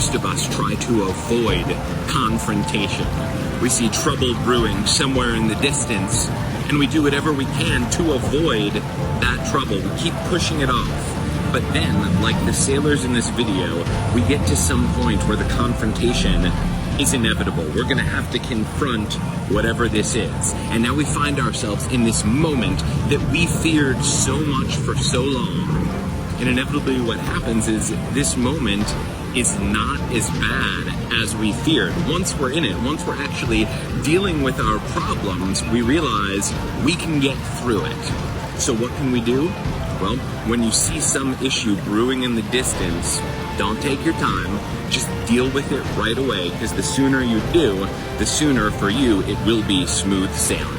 most of us try to avoid confrontation. We see trouble brewing somewhere in the distance, and we do whatever we can to avoid that trouble. We keep pushing it off. But then, like the sailors in this video, we get to some point where the confrontation is inevitable. We're going to have to confront whatever this is. And now we find ourselves in this moment that we feared so much for so long. And inevitably what happens is this moment is not as bad as we feared. Once we're in it, once we're actually dealing with our problems, we realize we can get through it. So what can we do? Well, when you see some issue brewing in the distance, don't take your time, just deal with it right away, because the sooner you do, the sooner for you it will be smooth sailing.